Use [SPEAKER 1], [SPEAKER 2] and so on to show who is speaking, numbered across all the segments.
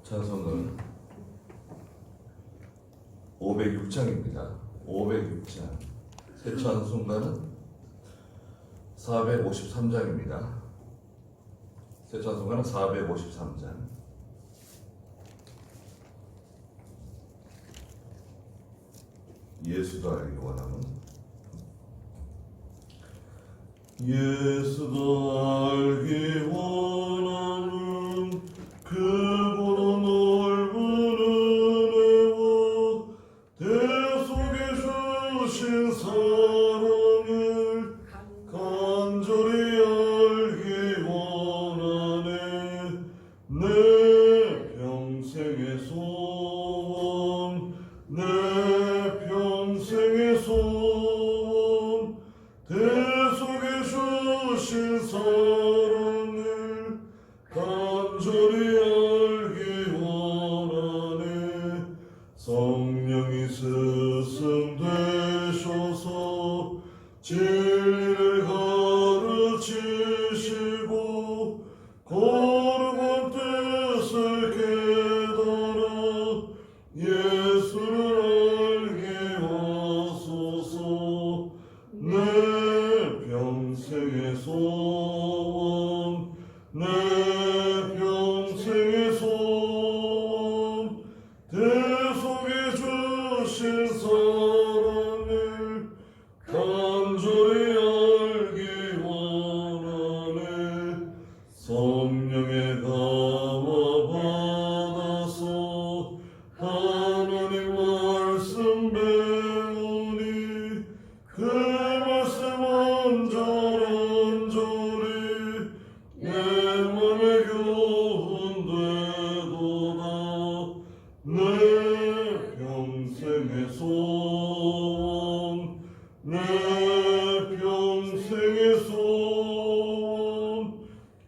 [SPEAKER 1] 찬송은 506장입니다. 506장. 새 찬송가는 453장입니다. 새 찬송가는 453장. 예수도 알기 원하는 예수도 알기 원하는 크고도 넓은 은혜와 대속에 주신 사랑을 간절히 알기 원하네. 내 평생의 소원, 내 평생의 소원, 대속에 주신 사랑을 간절히 알기 원하네. 성령이 스승되셔서 진리를 가르치시고 거룩한 뜻을 깨달아 예수를 알게 하소서. 내 평생의 소원, 내 평생의 소원, 대속에 주신 사랑을 간절히 알기 원하네. 성령의 감화 받아서 하나님 말씀 배우니 그 말씀 언저리 내 맘에 교훈되도다. 내 평생의 소원, 내 평생의 소원,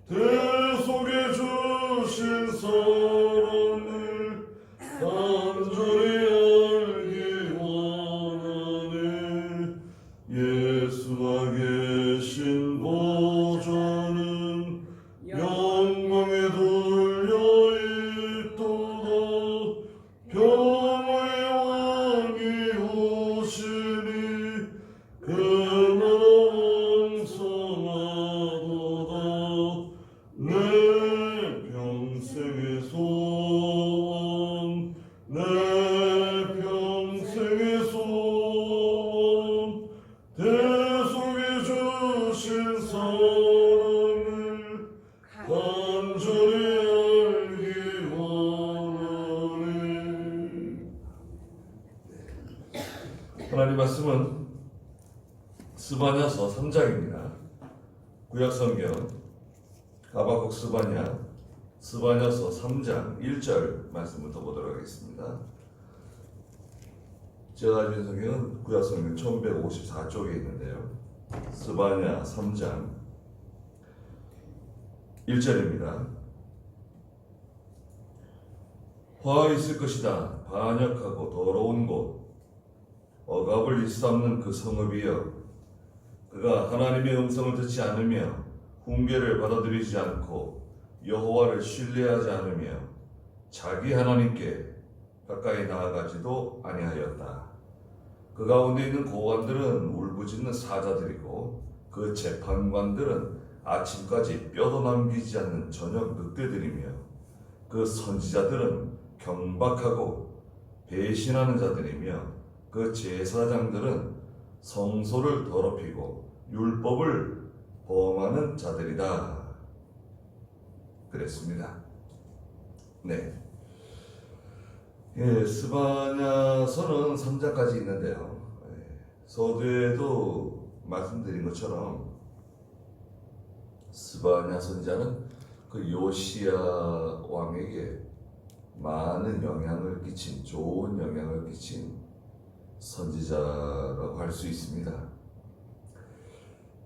[SPEAKER 1] 대속에 주신 사랑을 간절히 알기 원하네. 예수가 계신 보좌는 영광에 둘려있도다. 평화의 왕이 오시니 그 나라 왕성하도다. 내 평생의 소원, 내 평생의 소원, 대속에 주신 사랑을 간절히 알기 원하네. 하나님 말씀은 스바냐서 3장입니다. 구약성경 하박국 스바냐서 3장 1절 말씀부터 보도록 하겠습니다. 제가 가진 성경은 구약성경 1154쪽에 있는데요. 스바냐 3장 1절입니다. 화 있을 것이다. 반역하고 더러운 곳, 억압을 일삼는 그 성읍이여. 그가 하나님의 음성을 듣지 않으며 훈계를 받아들이지 않고 여호와를 신뢰하지 않으며 자기 하나님께 가까이 나아가지도 아니하였다. 그 가운데 있는 고관들은 울부짖는 사자들이고 그 재판관들은 아침까지 뼈도 남기지 않는 저녁 늑대들이며 그 선지자들은 경박하고 배신하는 자들이며 그 제사장들은 성소를 더럽히고 율법을 범하는 자들이다. 그랬습니다. 네. 스바냐서는 3장까지 있는데요. 서두에도 말씀드린 것처럼 스바냐 선지자는 그 요시야 왕에게 많은 영향을 끼친, 좋은 영향을 끼친 선지자라고 할 수 있습니다.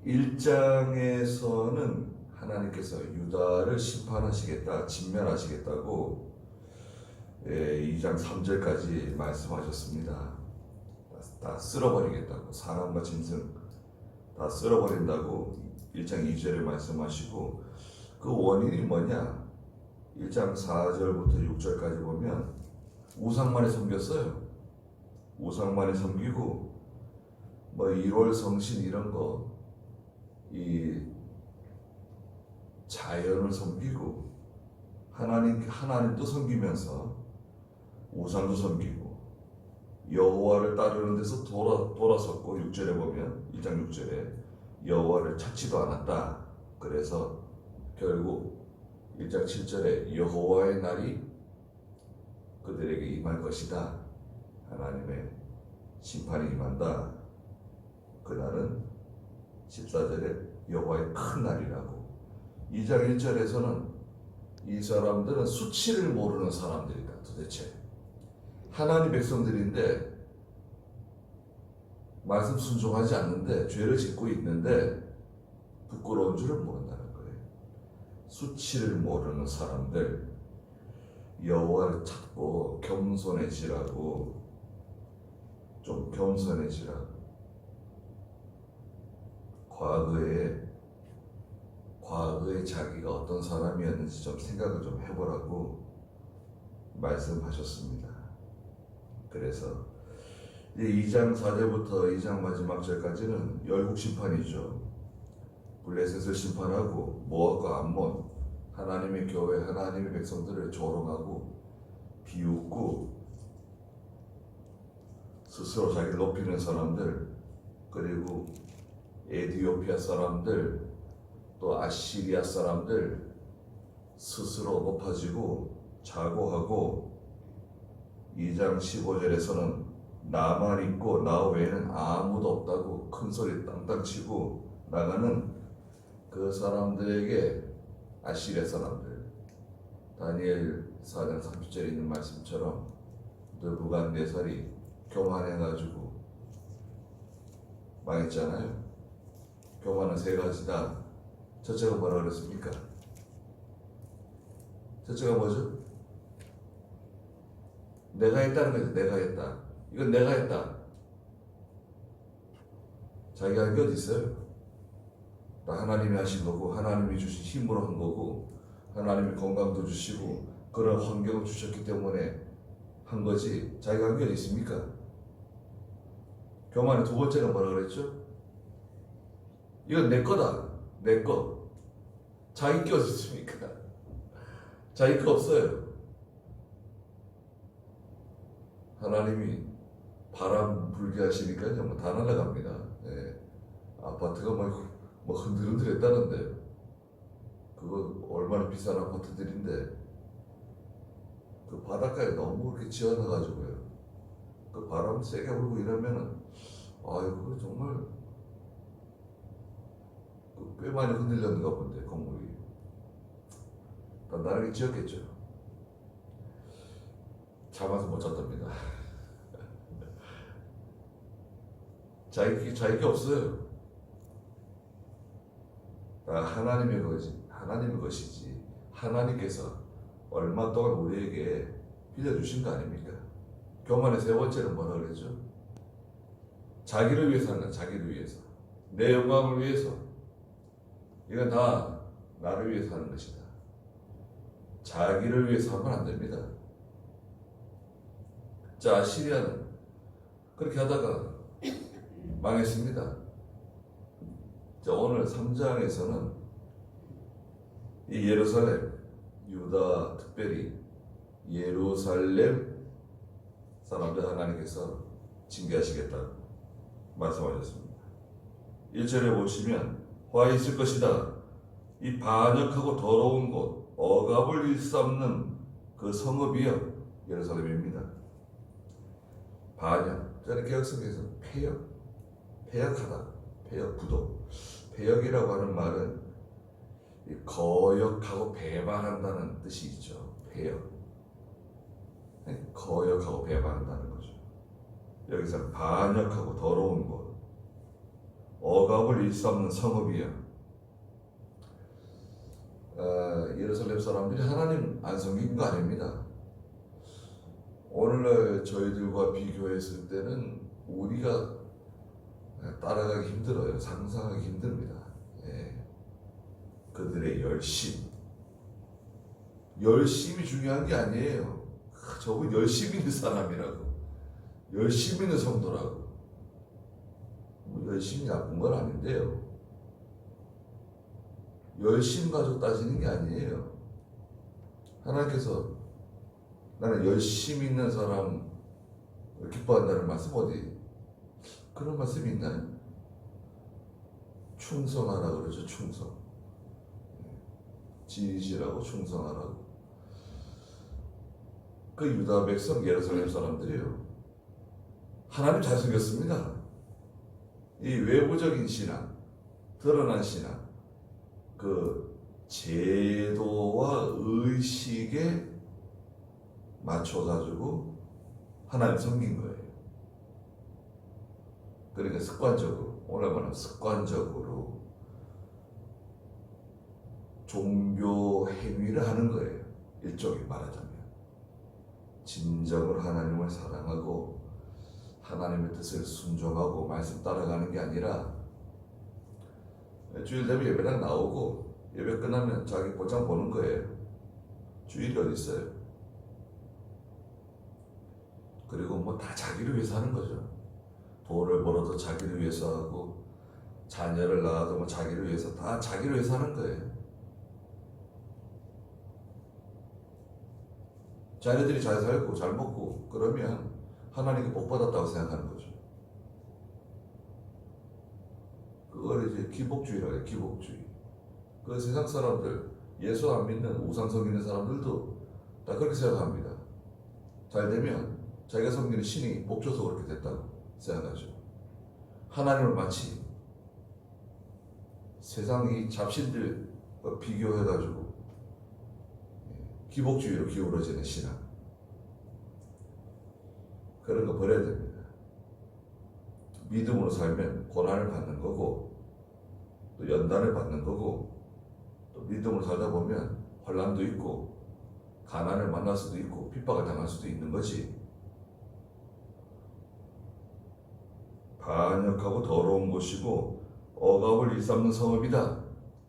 [SPEAKER 1] 1장에서는 하나님께서 유다를 심판하시겠다, 진멸하시겠다고 2장 3절까지 말씀하셨습니다. 다 쓸어버리겠다고, 사람과 짐승 다 쓸어버린다고 1장 2절에 말씀하시고, 그 원인이 뭐냐? 1장 4절부터 6절까지 보면 우상만에 섬겼어요. 우상만에 섬기고 뭐 1월 성신 이런 거 이 자연을 섬기고 하나님도 섬기면서 우상도 섬기고 여호와를 따르는 데서 돌아섰고 6절에 보면 1장 6절에 여호와를 찾지도 않았다. 그래서 결국 1장 7절에 여호와의 날이 그들에게 임할 것이다. 하나님의 심판이 임한다. 그날은 14절에 여호와의 큰 날이라고. 2장 1절에서는 이 사람들은 수치를 모르는 사람들이다. 도대체 하나님 백성들인데 말씀 순종하지 않는데 죄를 짓고 있는데 부끄러운 줄을 모른다는 거예요. 수치를 모르는 사람들, 여호와를 찾고 겸손해지라고. 좀 겸손해지라고. 과거에 자기가 어떤 사람이었는지 좀 생각을 좀 해보라고 말씀하셨습니다. 그래서 2장 4절부터 2장 마지막 절까지는 열국 심판이죠. 블레셋을 심판하고 모압과 암몬, 하나님의 교회, 하나님의 백성들을 조롱하고 비웃고 스스로 자기를 높이는 사람들, 그리고 에디오피아 사람들, 또 아시리아 사람들 스스로 높아지고 자고하고. 2장 15절에서는 나만 있고 나 외에는 아무도 없다고 큰소리 땅땅 치고 나가는 그 사람들에게 아시리아 사람들, 다니엘 4장 30절에 있는 말씀처럼 느부갓네살이 교만해가지고 망했잖아요. 교만은 세 가지다. 첫째가 뭐라 그랬습니까? 첫째가 뭐죠? 내가 했다는 거죠. 내가 했다. 이건 내가 했다. 자기가 한 게 어디 있어요? 다 하나님이 하신 거고, 하나님이 주신 힘으로 한 거고, 하나님이 건강도 주시고 그런 환경을 주셨기 때문에 한 거지. 자기가 한 게 어디 있습니까? 교만의 두 번째는 뭐라 그랬죠? 이건 내 거다. 내 거. 자기 게 어디 있습니까? 자기 거 없어요. 하나님이 바람 불게 하시니까요, 뭐 다 날아갑니다. 예. 아파트가 뭐 흔들흔들했다는데, 그거 얼마나 비싼 아파트들인데, 그 바닷가에 너무 이렇게 지어놔가지고요. 그 바람 세게 불고 이러면은, 아이고, 정말, 꽤 많이 흔들렸는가 본데, 건물이. 단단하게 지었겠죠. 참아서 못 잤답니다. 자기 없어요. 다 하나님의 것이지. 하나님께서 얼마 동안 우리에게 빌려주신 거 아닙니까? 교만의 세 번째는 뭐라 그랬죠? 자기를 위해서 하는 거야. 자기를 위해서. 내 영광을 위해서. 이건 다 나를 위해서 하는 것이다. 자기를 위해서 하면 안 됩니다. 자, 아시리아는 그렇게 하다가 망했습니다. 자, 오늘 3장에서는 이 예루살렘, 유다, 특별히 예루살렘 사람들 하나님께서 징계하시겠다고 말씀하셨습니다. 1절에 보시면 화 있을 것이다. 이 반역하고 더러운 곳, 억압을 일삼는 그 성읍이여 예루살렘입니다. 반역, 저는 개혁성에서 폐역하다, 부도. 폐역이라고 하는 말은 거역하고 배반한다는 뜻이 있죠. 폐역. 거역하고 배반한다는 거죠. 여기서 반역하고 더러운 곳, 억압을 일삼는 성읍이야. 예루살렘 사람들이 하나님 안 섬긴 거 아닙니다. 오늘날 저희들과 비교했을 때는 우리가 따라가기 힘들어요. 상상하기 힘듭니다. 예. 그들의 열심, 열심이 중요한 게 아니에요. 저분 열심히 있는 사람이라고. 열심히 있는 성도라고. 뭐 열심히 나쁜 건 아닌데요. 열심 가지고 따지는 게 아니에요. 하나님께서 나는 열심히 있는 사람 기뻐한다는 말씀 어디 그런 말씀이 있나요? 충성하라 그러죠. 충성. 진실하고 충성하라고. 그 유다 백성 예루살렘 사람들이요. 하나님 잘생겼습니다. 이 외부적인 신앙, 드러난 신앙, 그 제도와 의식에 맞춰가지고 하나님 섬긴 거예요. 그러니까 습관적으로, 오늘 말하면 습관적으로 종교 행위를 하는 거예요. 일종의 말하자면. 진정으로 하나님을 사랑하고 하나님의 뜻을 순종하고 말씀 따라가는 게 아니라 주일 되면 예배당 나오고 예배 끝나면 자기 보장 보는 거예요. 주일이 어디 있어요? 그리고 뭐 다 자기를 위해서 하는 거죠. 돈을 벌어도 자기를 위해서 하고 자녀를 낳아도 뭐 자기를 위해서, 다 자기를 위해서 하는 거예요. 자녀들이 잘 살고 잘 먹고 그러면 하나님께 복 받았다고 생각하는 거죠. 그걸 이제 기복주의라고 해요. 기복주의. 그 세상 사람들, 예수 안 믿는 우상 섬기는 사람들도 다 그렇게 생각합니다. 잘 되면 자기가 섬기는 신이 복 줘서 그렇게 됐다고 생각하죠. 하나님을 마치 세상 이 잡신들과 비교해가지고 기복주의로 기울어지는 신앙, 그런 거 버려야 됩니다. 믿음으로 살면 고난을 받는 거고 또 연단을 받는 거고, 또 믿음으로 살다 보면 혼란도 있고 가난을 만날 수도 있고 핍박을 당할 수도 있는 거지. 반역하고 더러운 것이고 억압을 일삼는 성읍이다.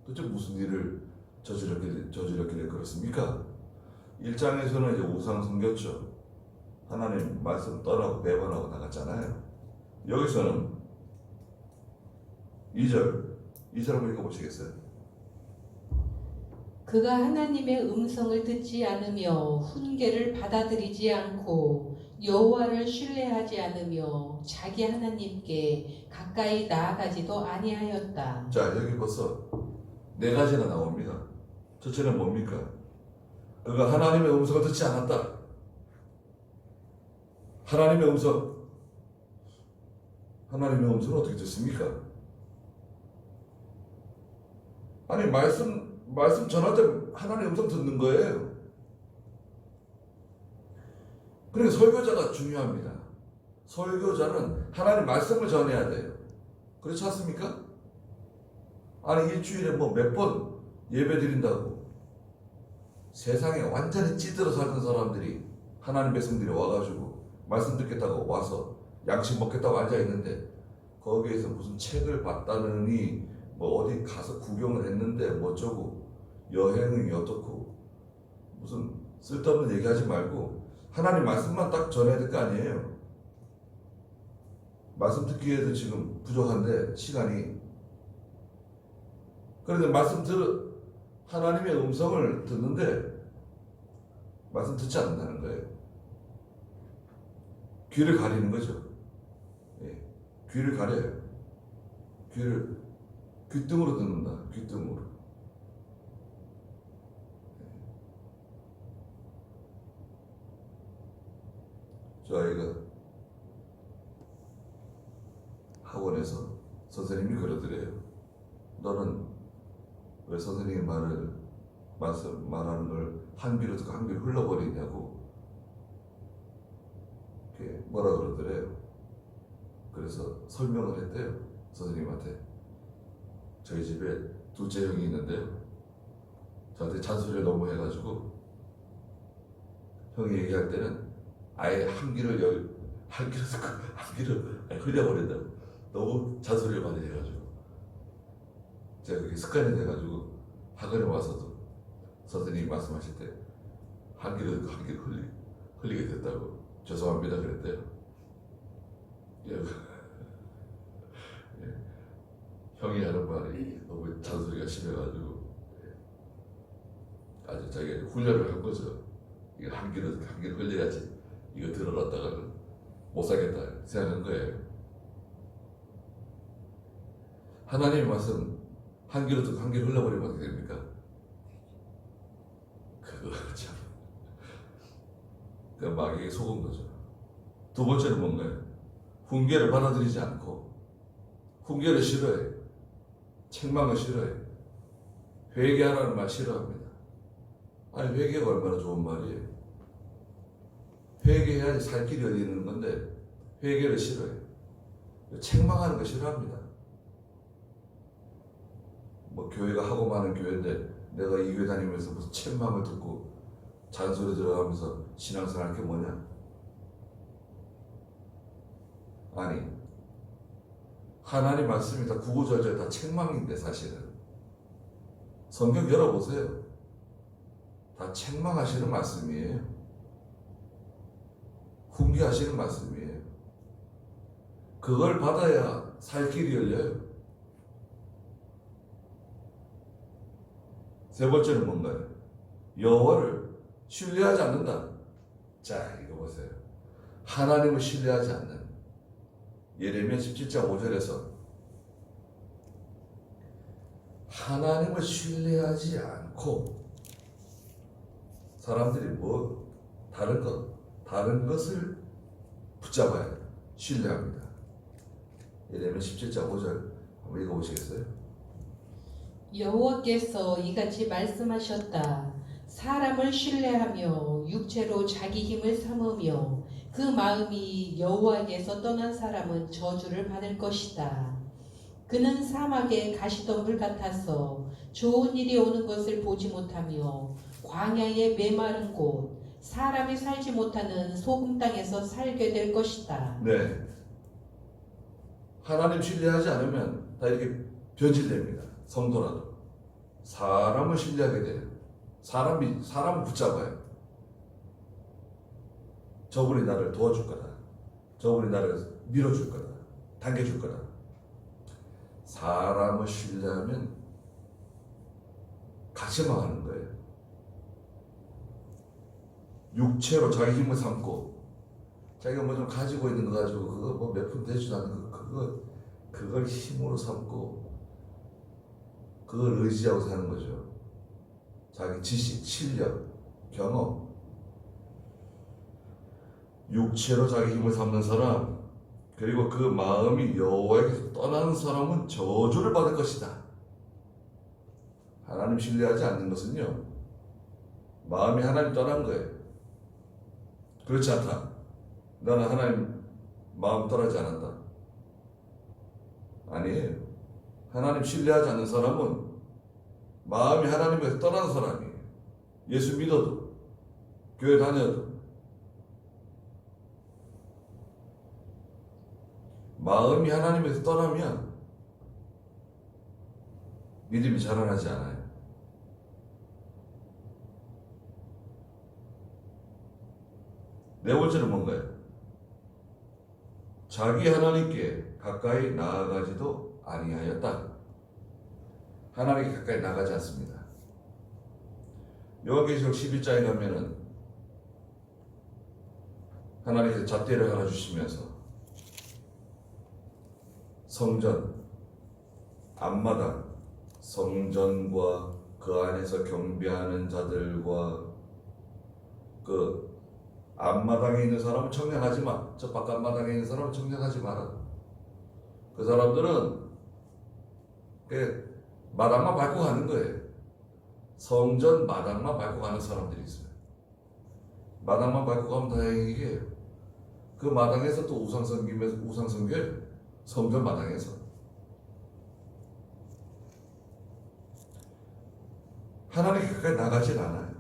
[SPEAKER 1] 도대체 무슨 일을 저지렀길래 그렇습니까? 1장에서는 이제 우상 섬겼죠. 하나님 말씀 떠나고 배반하고 나갔잖아요. 여기서는 2절 한번 읽어보시겠어요?
[SPEAKER 2] 그가 하나님의 음성을 듣지 않으며 훈계를 받아들이지 않고 여호와를 신뢰하지 않으며 자기 하나님께 가까이 나아가지도 아니하였다.
[SPEAKER 1] 자, 여기 벌써 4가지가 나옵니다. 첫째는 뭡니까? 그가 하나님의 음성을 듣지 않았다. 하나님의 음성은 어떻게 듣습니까? 아니, 말씀 전할 때 하나님의 음성 듣는 거예요. 그러니까 설교자가 중요합니다. 설교자는 하나님 말씀을 전해야 돼요. 그렇지 않습니까? 아니, 일주일에 뭐 몇 번 예배 드린다고 세상에 완전히 찌들어 살던 사람들이, 하나님 백성들이 와가지고 말씀 듣겠다고 와서 양식 먹겠다고 앉아있는데 거기에서 무슨 책을 봤다느니 뭐 어디 가서 구경을 했는데 뭐 어쩌고 여행이 어떻고 무슨 쓸데없는 얘기하지 말고 하나님 말씀만 딱 전해야 될 거 아니에요. 말씀 듣기에도 지금 부족한데 시간이. 그런데 하나님의 음성을 듣는데 말씀 듣지 않는다는 거예요. 귀를 가리는 거죠. 예, 귀를 가려요. 귀등으로 듣는다. 귀등으로. 저 아이가 학원에서 선생님이 그러더래요. 너는 왜 선생님이 말하는 걸 한 귀로 듣고 한 귀로 흘러버리냐고 뭐라 그러더래요. 그래서 설명을 했대요. 선생님한테. 저희 집에 둘째 형이 있는데요. 저한테 잔소리를 너무 해가지고 형이 얘기할 때는 아예 한 귀로 듣고 한 귀로 흘려버린다고. 너무 잔소리를 많이 해가지고 제가 그게 습관이 돼가지고 학원에 와서도 선생님이 말씀하실 때 한기를 흘리게 됐다고. 죄송합니다 그랬대요. 예. 예. 형이 하는 말이 너무 잔소리가 심해가지고 아주 자기가 훈련을 한 거죠. 이거 한기를 흘려야지. 이거 들어놨다가는 못 살겠다 생각한 거예요. 하나님의 말씀 한기를 흘려버리면 어떻게 됩니까? 그거 참, 그 마귀에게 속은 거죠. 두 번째는 뭔가요? 훈계를 받아들이지 않고 훈계를 싫어해. 책망을 싫어해. 회개하라는 말 싫어합니다. 아니 회개가 얼마나 좋은 말이에요. 회개해야지 살 길이 어디 있는 건데 회개를 싫어해. 책망하는 거 싫어합니다. 뭐 교회가 하고 많은 교회인데 내가 이 교회 다니면서 무슨 책망을 듣고 잔소리 들어가면서 신앙생활 할 게 뭐냐? 아니 하나님 말씀이 다 구구절절 다 책망인데 사실은 성경 열어보세요. 다 책망하시는 말씀이에요. 훈계하시는 말씀이에요. 그걸 받아야 살 길이 열려요. 세 번째는 뭔가요? 여호와를 신뢰하지 않는다. 자, 이거 보세요. 하나님을 신뢰하지 않는 예레미야 17장 5절에서 하나님을 신뢰하지 않고 사람들이 뭐 다른 것을 붙잡아야 신뢰합니다. 예레미야 17장 5절 한번 읽어보시겠어요?
[SPEAKER 2] 여호와께서 이같이 말씀하셨다. 사람을 신뢰하며 육체로 자기 힘을 삼으며 그 마음이 여호와께서 떠난 사람은 저주를 받을 것이다. 그는 사막의 가시덤불 같아서 좋은 일이 오는 것을 보지 못하며 광야의 메마른 곳 사람이 살지 못하는 소금 땅에서 살게 될 것이다.
[SPEAKER 1] 네. 하나님 신뢰하지 않으면 다 이렇게 변질됩니다. 성도라도 사람을 신뢰하게 돼요. 사람을 붙잡아요. 저분이 나를 도와줄 거다. 저분이 나를 밀어줄 거다. 당겨줄 거다. 사람을 신뢰하면 같이 망하는 거예요. 육체로 자기 힘을 삼고 자기가 뭐 좀 가지고 있는 거 가지고 그거 뭐 몇 푼 되지도 않는 그걸 힘으로 삼고 그걸 의지하고 사는 거죠. 자기 지식, 실력, 경험. 육체로 자기 힘을 삼는 사람, 그리고 그 마음이 여호와에게서 떠나는 사람은 저주를 받을 것이다. 하나님 신뢰하지 않는 것은요, 마음이 하나님 떠난 거예요. 그렇지 않다. 나는 하나님 마음 떠나지 않았다. 아니에요. 하나님 신뢰하지 않는 사람은 마음이 하나님에서 떠난 사람이에요. 예수 믿어도 교회 다녀도 마음이 하나님에서 떠나면 믿음이 자라나지 않아요. 네 번째는 뭔가요? 자기 하나님께 가까이 나아가지도 아니하였다. 하나님께 가까이 나가지 않습니다. 요한계시록 11장에 가면은 하나님께서 잣대를 하나 주시면서 성전, 앞마당, 성전과 그 안에서 경배하는 자들과 그 앞마당에 있는 사람은 청량하지 마. 저 바깥마당에 있는 사람은 청량하지 마라. 그 사람들은 그 마당만 밟고 가는 거예요. 성전 마당만 밟고 가는 사람들이 있어요. 마당만 밟고 가면 다행이게 그 마당에서 또 우상 섬겨요. 성전 마당에서. 하나님 가까이 나가진 않아요.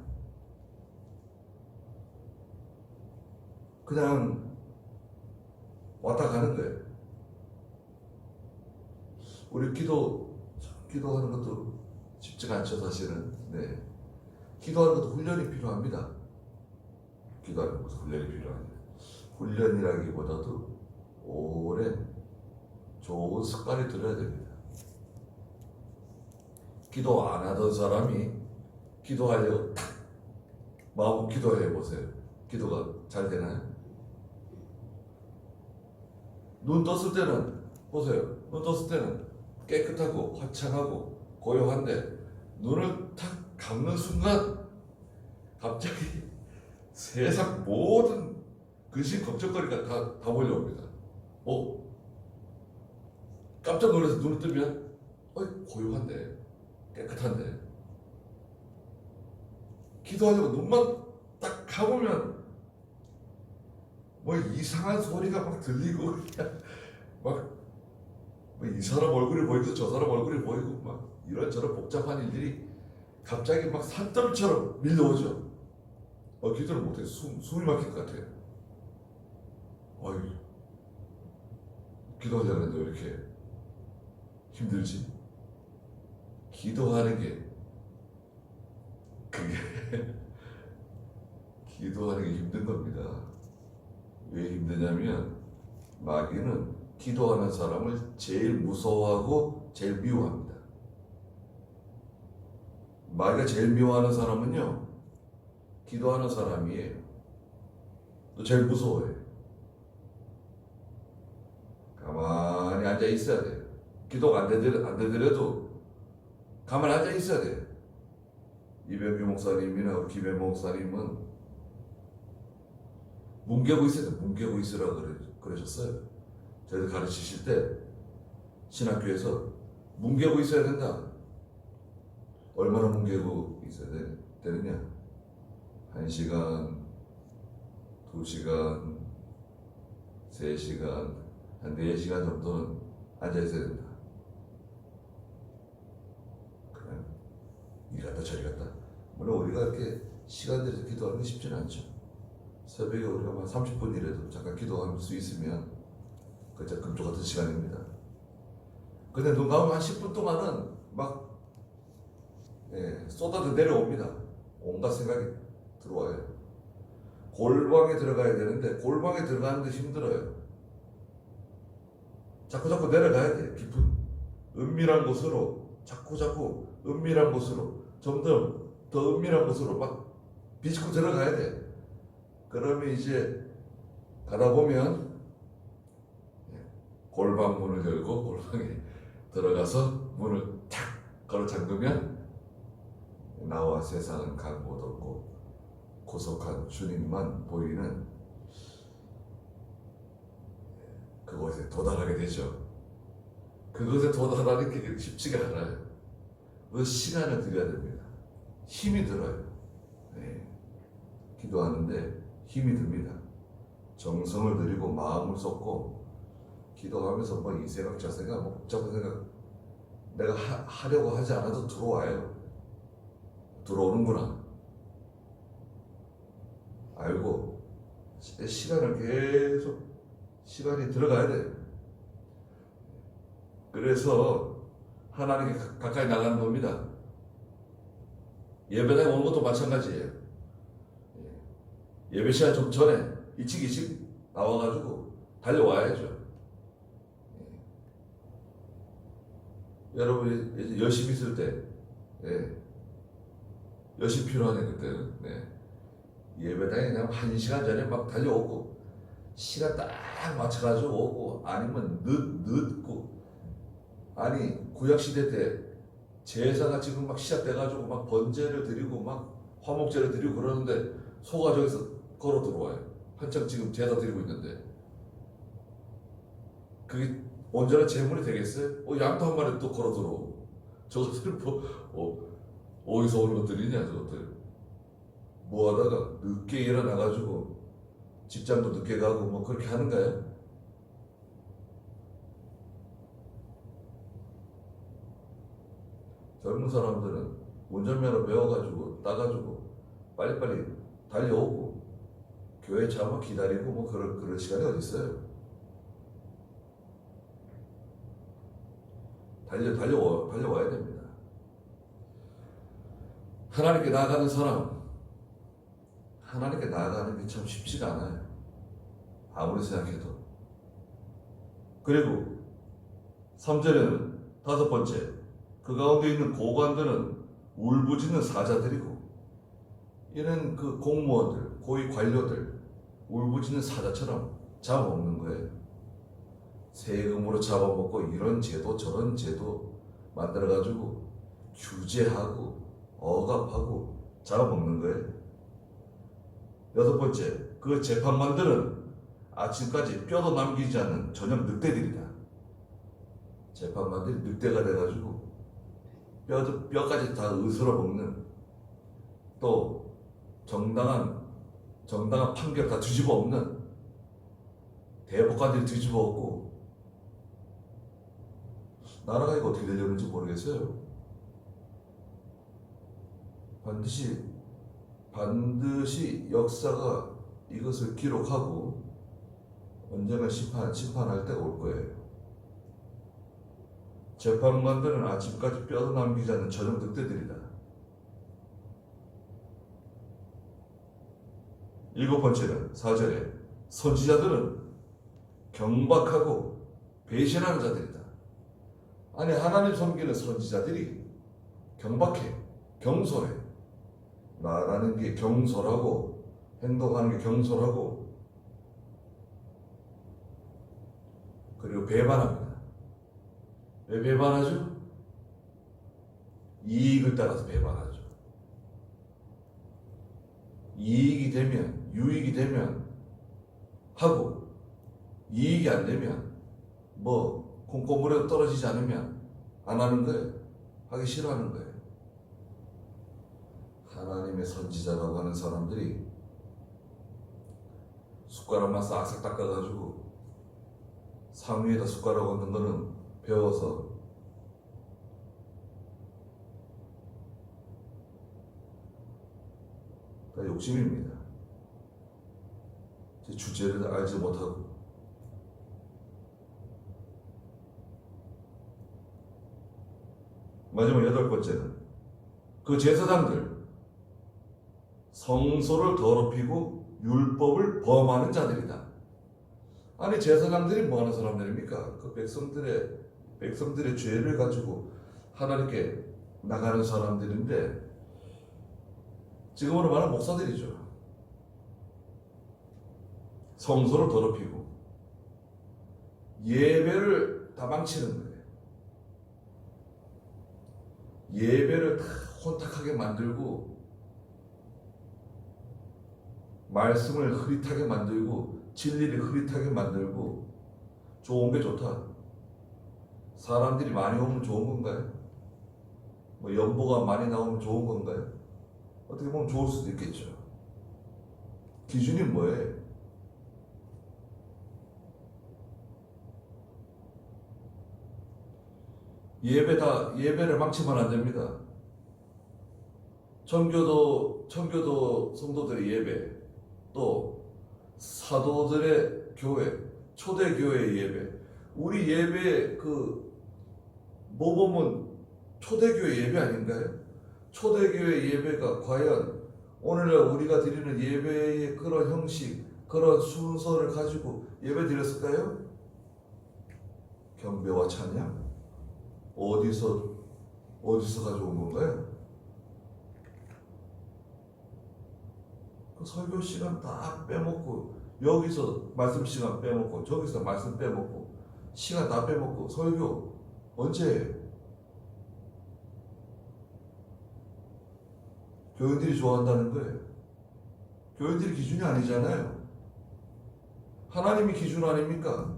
[SPEAKER 1] 그냥 왔다 가는 거예요. 우리 기도하는 것도 쉽지가 않죠, 사실은. 네. 기도하는 것도 훈련이 필요합니다. 기도하는 것은 훈련이 필요하냐. 훈련이라기보다도 오랜 좋은 습관이 들어야 됩니다. 기도 안 하던 사람이 기도하려고 탁 마음 기도해 보세요. 기도가 잘 되나요? 눈 떴을 때는 보세요. 눈 떴을 때는 깨끗하고 화창하고 고요한데 눈을 탁 감는 순간 갑자기 세상 모든 근심 걱정거리가 다 몰려옵니다. 깜짝 놀라서 눈을 뜨면 고요한데 깨끗한데 기도하려고 눈만 딱 감으면 뭐 이상한 소리가 막 들리고 그냥 막 이 사람 얼굴이 보이고 저 사람 얼굴이 보이고 막 이런저런 복잡한 일들이 갑자기 막 산더미처럼 밀려오죠. 기도를 못해 숨이 막힐 것 같아요. 기도하려고 했는데 왜 이렇게 힘들지? 기도하는 게 그게 기도하는 게 힘든 겁니다. 왜 힘드냐면 마귀는 기도하는 사람을 제일 무서워하고 제일 미워합니다. 마귀가 제일 미워하는 사람은요, 기도하는 사람이에요. 또 제일 무서워해요. 가만히 앉아 있어야 돼요. 기도가 안 되더라도 가만히 앉아 있어야 돼요. 이병규 목사님이나 우리 김해 목사님은 뭉개고 있어야 돼요. 뭉개고 있으라고 그러셨어요. 저희들 가르치실 때 신학교에서 뭉개고 있어야 된다. 얼마나 뭉개고 있어야 되느냐? 1시간, 2시간, 3시간, 한 4시간 정도는 앉아 있어야 된다. 그냥 이리 갔다 저리 갔다. 물론 우리가 이렇게 시간 들여서 기도하는 게 쉽지는 않죠. 새벽에 우리가 한 30분이라도 잠깐 기도할 수 있으면 그 진짜 금쪽 같은 시간입니다. 근데 눈 감으면 한 10분 동안은 막 쏟아져 내려옵니다. 온갖 생각이 들어와요. 골방에 들어가야 되는데 골방에 들어가는데 힘들어요. 자꾸 내려가야 돼. 깊은 은밀한 곳으로 자꾸 은밀한 곳으로 점점 더 은밀한 곳으로 막 비집고 들어가야 돼. 그러면 이제 가다 보면 골방 문을 열고 골방에 들어가서 문을 탁 걸어 잠그면 나와 세상은 각 못 없고 고속한 주님만 보이는 그곳에 도달하게 되죠. 그것에 도달하는 게 쉽지가 않아요. 그 시간을 들여야 됩니다. 힘이 들어요. 기도하는데 힘이 듭니다. 정성을 들이고 마음을 쏟고 기도하면서 뭐 이 생각 저 생각 뭐 복잡한 생각 내가 하려고 하지 않아도 들어와요. 들어오는구나 알고 시간을 계속 시간이 들어가야 돼. 그래서 하나님께 가까이 나가는 겁니다. 예배당에 오는 것도 마찬가지예요. 예배 시간 좀 전에 일찍 나와가지고 달려와야죠. 여러분 열심히 있을 때 열심히 필요하네 그때는. 예배당에 그냥 1시간 전에 막 달려오고 시간 딱 맞춰가지고 오고 아니면 늦고 아니 구약시대 때 제사가 지금 막 시작돼가지고 막 번제를 드리고 막 화목제를 드리고 그러는데 소가 저기서 걸어 들어와요. 한참 지금 제사 드리고 있는데 그게 온전한 제물이 되겠어요? 양도 한 마리 또 걸어 들어오고 저것들 어디서 오는 것들이냐 저것들. 뭐 하다가 늦게 일어나가지고 직장도 늦게 가고 뭐 그렇게 하는가요? 젊은 사람들은 운전면허 배워가지고 따가지고 빨리빨리 달려오고 교회 차만 기다리고 뭐 그럴 시간이 어디 있어요? 달려와야 됩니다. 하나님께 나아가는 사람, 하나님께 나아가는 게 참 쉽지가 않아요. 아무리 생각해도. 그리고 3절에는 다섯 번째, 그 가운데 있는 고관들은 울부짖는 사자들이고, 이런 그 공무원들, 고위 관료들, 울부짖는 사자처럼 잡아먹는 거예요. 세금으로 잡아먹고 이런 제도 저런 제도 만들어가지고 규제하고 억압하고 잡아먹는 거예요. 여섯 번째, 그 재판관들은 아침까지 뼈도 남기지 않는 전형 늑대들이다. 재판관들이 늑대가 돼가지고 뼈까지 다 으스러 먹는, 또 정당한 판결 다 뒤집어 엎는 대법관들이 뒤집어 엎고, 나라가 이거 어떻게 되려는지 모르겠어요. 반드시 역사가 이것을 기록하고 언젠가 심판할 때가 올 거예요. 재판관들은 아침까지 뼈도 남기지 않는 전형 늑대들이다. 일곱 번째는 4절에 선지자들은 경박하고 배신하는 자들이다. 아니, 하나님 섬기는 선지자들이 경박해, 경솔해. 말하는 게 경솔하고 행동하는 게 경솔하고, 그리고 배반합니다. 왜 배반하죠? 이익을 따라서 배반하죠. 이익이 되면, 유익이 되면 하고, 이익이 안 되면, 콩고물에 떨어지지 않으면 안 하는 거예요. 하기 싫어하는 거예요. 하나님의 선지자라고 하는 사람들이 숟가락만 싹싹 닦아가지고 상위에다 숟가락 얹는 거는 배워서 다 욕심입니다. 제 주제를 알지 못하고. 마지막 여덟 번째는 그 제사장들, 성소를 더럽히고 율법을 범하는 자들이다. 아니, 제사장들이 뭐 하는 사람들입니까? 그 백성들의 죄를 가지고 하나님께 나가는 사람들인데, 지금으로 말하면 목사들이죠. 성소를 더럽히고 예배를 다 망치는 거예요. 예배를 다 혼탁하게 만들고, 말씀을 흐릿하게 만들고, 진리를 흐릿하게 만들고. 좋은 게 좋다. 사람들이 많이 오면 좋은 건가요? 연보가 많이 나오면 좋은 건가요? 어떻게 보면 좋을 수도 있겠죠. 기준이 뭐예요? 예배를 망치면 안 됩니다. 청교도 성도들의 예배, 또 사도들의 교회, 초대교회의 예배, 우리 예배 모범은 초대교회 예배 아닌가요? 초대교회 예배가 과연 오늘날 우리가 드리는 예배의 그런 형식, 그런 순서를 가지고 예배 드렸을까요? 경배와 찬양? 어디서 가져온 건가요? 그 설교 시간 다 빼먹고, 여기서 말씀 시간 빼먹고, 저기서 말씀 빼먹고, 시간 다 빼먹고, 설교 언제 해요? 교인들이 좋아한다는 거예요. 교인들이 기준이 아니잖아요. 하나님이 기준 아닙니까?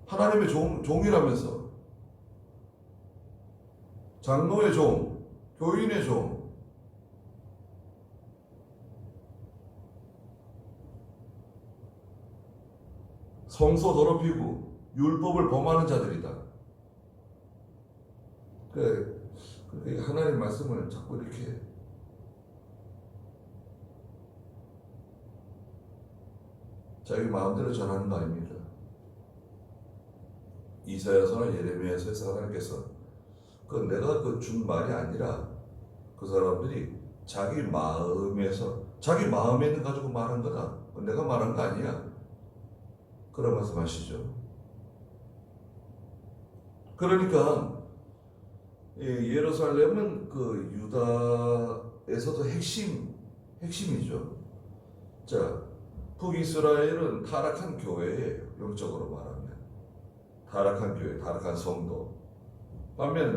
[SPEAKER 1] 하나님의 종이라면서. 장로의 종, 교인의 종. 성소 더럽히고 율법을 범하는 자들이다. 하나님 말씀을 자꾸 이렇게 자기 마음대로 전하는 거 아닙니다. 이사야서나 예레미야서에서 하나님께서 내가 준 말이 아니라 그 사람들이 자기 마음에서 자기 마음에 있는 가지고 말한 거다. 내가 말한 거 아니야. 그런 말씀하시죠. 그러니까 예루살렘은 그 유다에서도 핵심이죠. 자, 북이스라엘은 타락한 교회예요. 영적으로 말하면 타락한 교회, 타락한 성도. 반면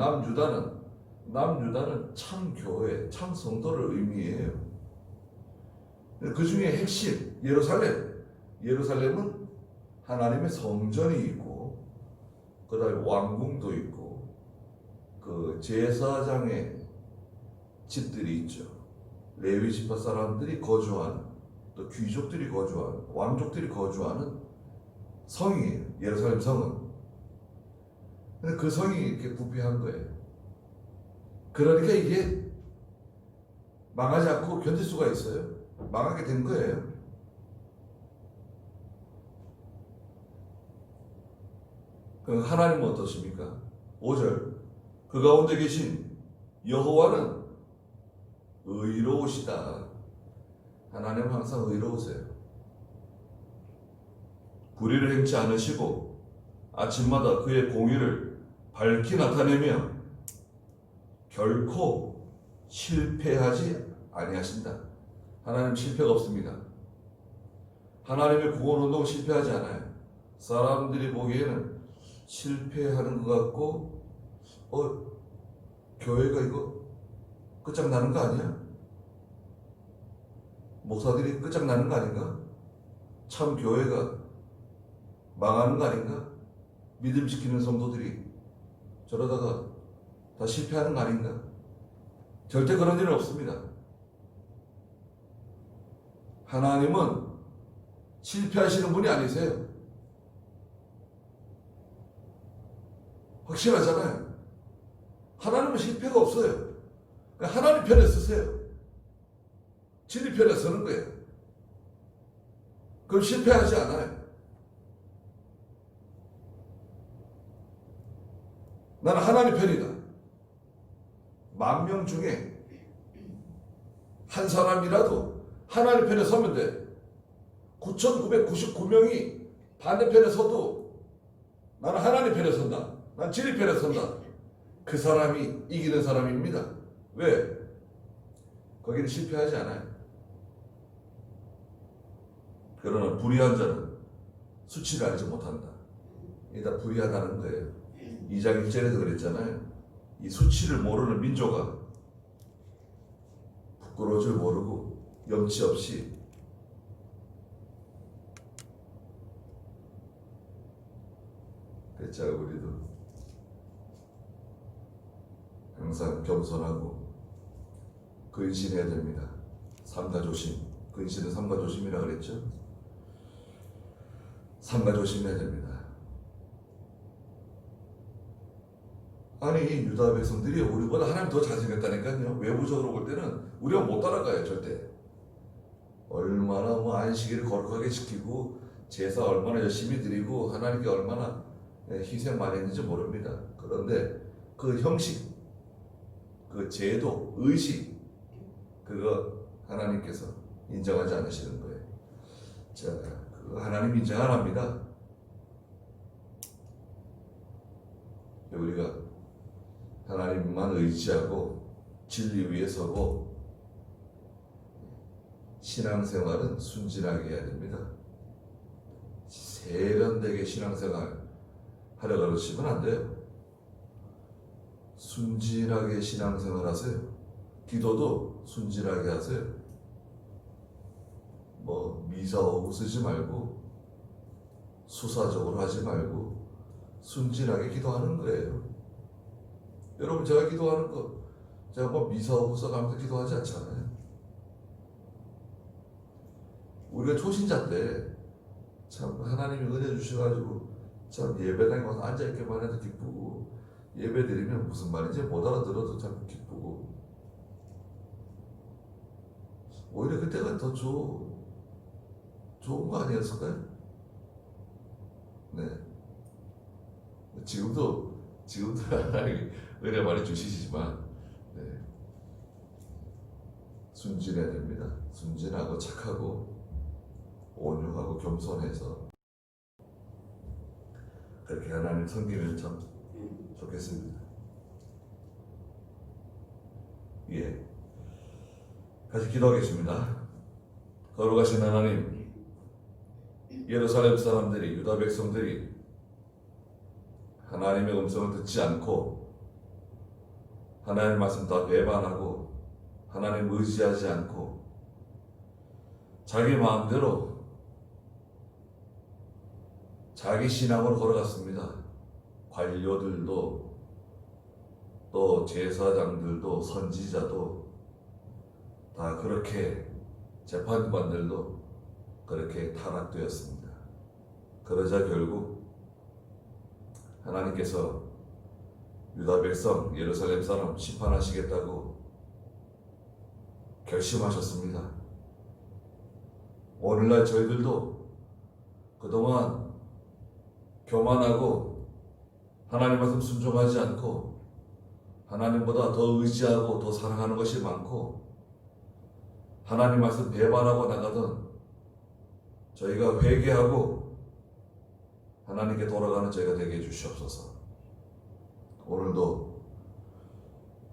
[SPEAKER 1] 남유다는 참 교회, 참 성도를 의미해요. 그 중에 핵심 예루살렘은 하나님의 성전이 있고, 그다음에 왕궁도 있고, 그 제사장의 집들이 있죠. 레위 지파 사람들이 거주하는, 또 귀족들이 거주하는, 왕족들이 거주하는 성이에요. 예루살렘 성은. 근데 그 성이 이렇게 부패한 거예요. 그러니까 이게 망하지 않고 견딜 수가 있어요. 망하게 된 거예요. 그럼 하나님은 어떠십니까? 5절 그 가운데 계신 여호와는 의로우시다. 하나님은 항상 의로우세요. 불의를 행치 않으시고 아침마다 그의 공의를 밝히 나타내며 결코 실패하지 아니하신다. 하나님 실패가 없습니다. 하나님의 구원운동 실패하지 않아요. 사람들이 보기에는 실패하는 것 같고 교회가 이거 끝장나는 거 아니야? 목사들이 끝장나는 거 아닌가? 참 교회가 망하는 거 아닌가? 믿음 지키는 성도들이 저러다가 다 실패하는 거 아닌가? 절대 그런 일은 없습니다. 하나님은 실패하시는 분이 아니세요. 확실하잖아요. 하나님은 실패가 없어요. 그러니까 하나님 편에 서세요. 진리 편에 서는 거예요. 그럼 실패하지 않아요. 나는 하나님 편이다. 10,000명 중에 한 사람이라도 하나님 편에 서면 돼. 9,999명이 반대편에 서도 나는 하나님 편에 선다. 난 진리 편에 선다. 그 사람이 이기는 사람입니다. 왜? 거기는 실패하지 않아요. 그러나 불의한 자는 수치를 알지 못한다. 이게 다 불의하다는 거예요. 2장 1절에도 그랬잖아요. 이 수치를 모르는 민족아 부끄러울 줄 모르고 염치 없이 그렇죠. 우리도 항상 겸손하고 근신해야 됩니다. 삼가 조심. 근신은 삼가 조심이라 그랬죠. 삼가 조심해야 됩니다. 아니 유다 백성들이 우리보다 하나님 더 잘생겼다니까요. 외부적으로 볼 때는 우리가 못 따라가요. 절대. 얼마나 안식일을 거룩하게 지키고 제사 얼마나 열심히 드리고 하나님께 얼마나 희생 많이 했는지 모릅니다. 그런데 그 형식, 그 제도, 의식 그거 하나님께서 인정하지 않으시는 거예요. 자, 그거 하나님 인정 안 합니다. 우리가 하나님만 의지하고 진리 위에 서고 신앙생활은 순진하게 해야 됩니다. 세련되게 신앙생활 하려 그러시면 안 돼요. 순진하게 신앙생활 하세요. 기도도 순진하게 하세요. 뭐 미사오고 쓰지 말고 수사적으로 하지 말고 순진하게 기도하는 거예요. 여러분 제가 기도하는 거 제가 뭐 미사오고 써가면서 기도하지 않잖아요. 우리가 초신자 때 참 하나님이 은혜 주셔가지고 참 예배당에 와서 앉아있기만 해도 기쁘고 예배 드리면 무슨 말인지 못 알아들어도 참 기쁘고 오히려 그때가 더 좋은 거 아니었을까요? 네. 지금도 하나님이 은혜 많이 주시지만 네. 순진해야 됩니다. 순진하고 착하고 온유하고 겸손해서 그렇게 하나님 섬기면 참 좋겠습니다. 예, 같이 기도하겠습니다. 거룩하신 하나님, 예루살렘 사람들이, 유다 백성들이 하나님의 음성을 듣지 않고 하나님의 말씀 다 배반하고 하나님 의지하지 않고 자기 마음대로 자기 신앙으로 걸어갔습니다. 관료들도 또 제사장들도 선지자도 다 그렇게, 재판관들도 그렇게 타락되었습니다. 그러자 결국 하나님께서 유다 백성, 예루살렘 사람 심판하시겠다고 결심하셨습니다. 오늘날 저희들도 그동안 교만하고 하나님 말씀 순종하지 않고 하나님보다 더 의지하고 더 사랑하는 것이 많고 하나님 말씀 배반하고 나가던 저희가 회개하고 하나님께 돌아가는 저희가 되게 해주시옵소서. 오늘도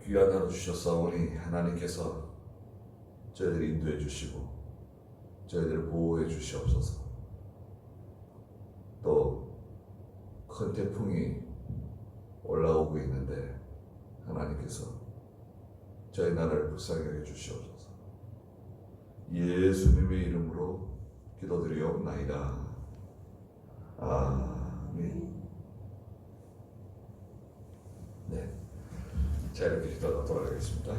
[SPEAKER 1] 귀한 하루 주셨사오니 하나님께서 저희들 인도해 주시고 저희들을 보호해 주시옵소서. 또 큰 태풍이 올라오고 있는데 하나님께서 저희 나라를 불쌍히 해 주시옵소서. 예수님의 이름으로 기도드리옵나이다. 아멘. 네, 자 이렇게 기도하다 돌아가겠습니다.